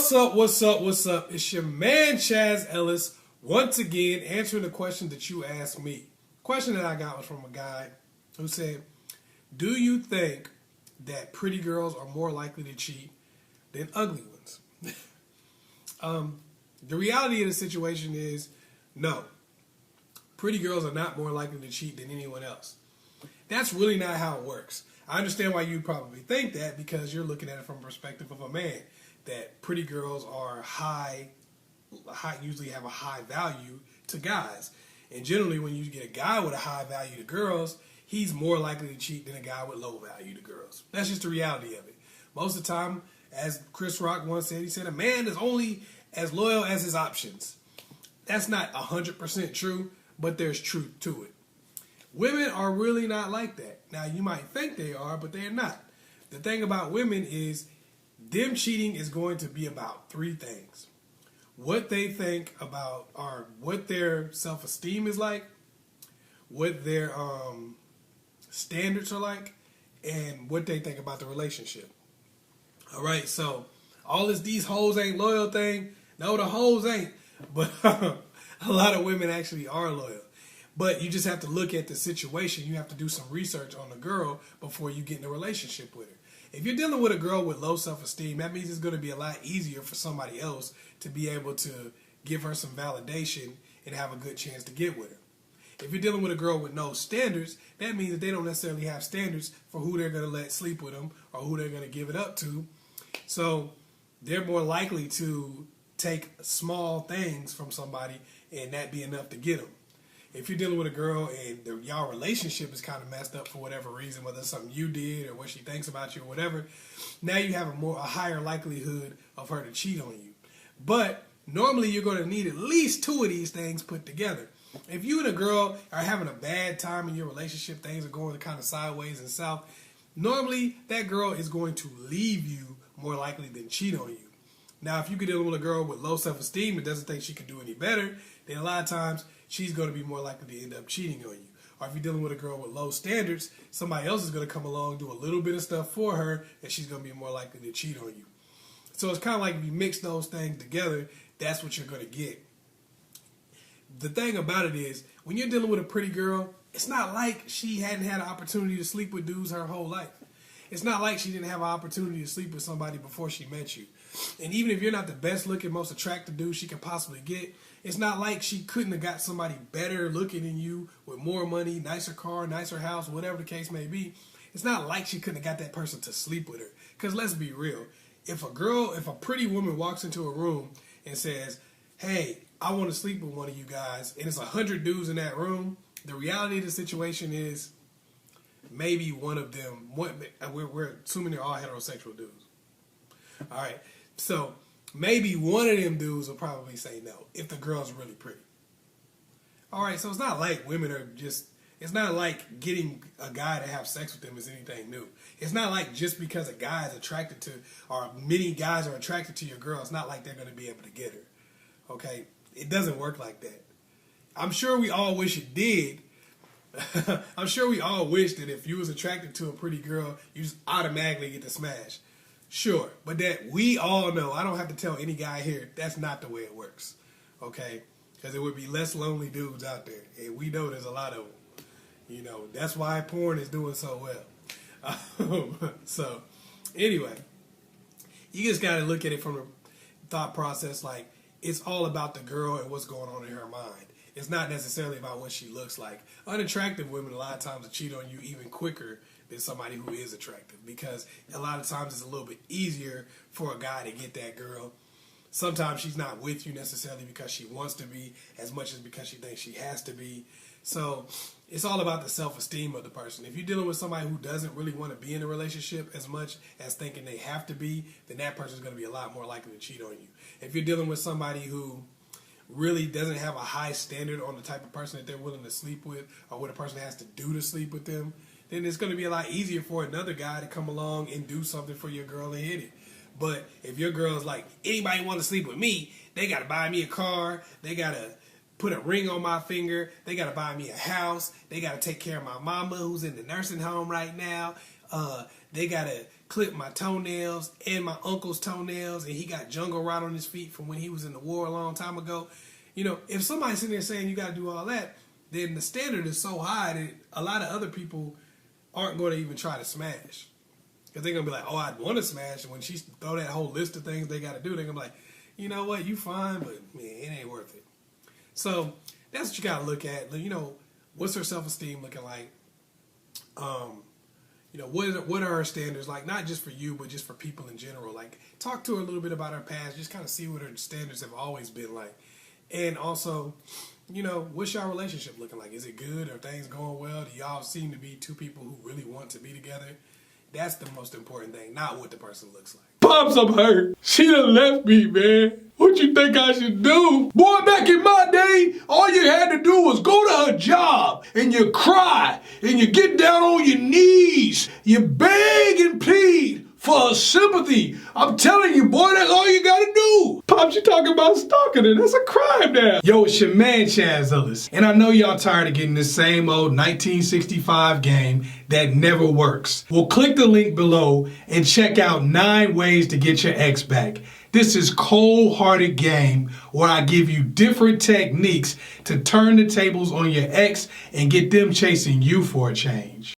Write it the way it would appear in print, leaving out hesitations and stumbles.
What's up, what's up, what's up? It's your man, Chazz Ellis, once again answering the question that you asked me. The question that I got was from a guy who said, do you think that pretty girls are more likely to cheat than ugly ones? The reality of the situation is, no. Pretty girls are not more likely to cheat than anyone else. That's really not how it works. I understand why you probably think that because you're looking at it from the perspective of a man. That pretty girls are usually have a high value to guys. And generally when you get a guy with a high value to girls, he's more likely to cheat than a guy with low value to girls. That's just the reality of it. Most of the time, as Chris Rock once said, he said, a man is only as loyal as his options. That's not 100% true, but there's truth to it. Women are really not like that. Now, you might think they are, but they're not. The thing about women is them cheating is going to be about three things. What they think about, or what their self-esteem is like, what their standards are like, and what they think about the relationship. All right, so all this these hoes ain't loyal thing, no, the hoes ain't. But a lot of women actually are loyal. But you just have to look at the situation. You have to do some research on the girl before you get in a relationship with her. If you're dealing with a girl with low self-esteem, that means it's going to be a lot easier for somebody else to be able to give her some validation and have a good chance to get with her. If you're dealing with a girl with no standards, that means that they don't necessarily have standards for who they're going to let sleep with them or who they're going to give it up to. So they're more likely to take small things from somebody and that be enough to get them. If you're dealing with a girl and y'all relationship is kind of messed up for whatever reason, whether it's something you did or what she thinks about you or whatever, now you have a higher likelihood of her to cheat on you. But normally you're going to need at least two of these things put together. If you and a girl are having a bad time in your relationship, things are going kind of sideways and south, normally that girl is going to leave you more likely than cheat on you. Now, if you get dealing with a girl with low self-esteem that doesn't think she can do any better, then a lot of times she's going to be more likely to end up cheating on you. Or if you're dealing with a girl with low standards, somebody else is going to come along, do a little bit of stuff for her, and she's going to be more likely to cheat on you. So it's kind of like if you mix those things together, that's what you're going to get. The thing about it is, when you're dealing with a pretty girl, it's not like she hadn't had an opportunity to sleep with dudes her whole life. It's not like she didn't have an opportunity to sleep with somebody before she met you. And even if you're not the best looking, most attractive dude she could possibly get, it's not like she couldn't have got somebody better looking than you with more money, nicer car, nicer house, whatever the case may be. It's not like she couldn't have got that person to sleep with her. Because let's be real. If a pretty woman walks into a room and says, hey, I want to sleep with one of you guys, and it's 100 dudes in that room, the reality of the situation is maybe one of them, we're assuming they're all heterosexual dudes. All right, so maybe one of them dudes will probably say no if the girl's really pretty. All right, so it's not like women are just, it's not like getting a guy to have sex with them is anything new. It's not like just because a guy is attracted to, or many guys are attracted to your girl, it's not like they're going to be able to get her. Okay, it doesn't work like that. I'm sure we all wish it did. I'm sure we all wish that if you was attracted to a pretty girl, you just automatically get to smash. Sure, but that we all know, I don't have to tell any guy here, that's not the way it works. Okay? Because there would be less lonely dudes out there. And we know there's a lot of them. You know, that's why porn is doing so well. So, anyway, you just got to look at it from the thought process like it's all about the girl and what's going on in her mind. It's not necessarily about what she looks like. Unattractive women a lot of times will cheat on you even quicker than somebody who is attractive because a lot of times it's a little bit easier for a guy to get that girl. Sometimes she's not with you necessarily because she wants to be as much as because she thinks she has to be. So it's all about the self-esteem of the person. If you're dealing with somebody who doesn't really want to be in a relationship as much as thinking they have to be, then that person's going to be a lot more likely to cheat on you. If you're dealing with somebody who really doesn't have a high standard on the type of person that they're willing to sleep with or what a person has to do to sleep with them, then it's going to be a lot easier for another guy to come along and do something for your girl and hit it. But if your girl's like, anybody want to sleep with me, they got to buy me a car, they got to put a ring on my finger, they got to buy me a house, they got to take care of my mama who's in the nursing home right now, they got to clipped my toenails and my uncle's toenails, and he got jungle rot on his feet from when he was in the war a long time ago. You know, if somebody's sitting there saying you got to do all that, then the standard is so high that a lot of other people aren't going to even try to smash. Because they're going to be like, oh, I'd want to smash. And when she throw that whole list of things they got to do, they're going to be like, you know what, you fine, but man, it ain't worth it. So that's what you got to look at. You know, what's her self-esteem looking like? You know, what are her standards like? Not just for you, but just for people in general. Like, talk to her a little bit about her past. Just kind of see what her standards have always been like. And also, you know, what's y'all relationship looking like? Is it good? Are things going well? Do y'all seem to be two people who really want to be together? That's the most important thing, not what the person looks like. Pops, I'm hurt. She done left me, man. What you think I should do? Boy, back in my day, all you had to do was go to her job and you cry and you get down on your knees. You beg and plead for her sympathy. I'm telling you, boy, that's all you gotta do. Pops, you talking about stalking her. That's a crime now. Yo, it's your man, Chazz Ellis. And I know y'all tired of getting this same old 1965 game that never works. Well, click the link below and check out 9 ways to get your ex back. This is cold-hearted game where I give you different techniques to turn the tables on your ex and get them chasing you for a change.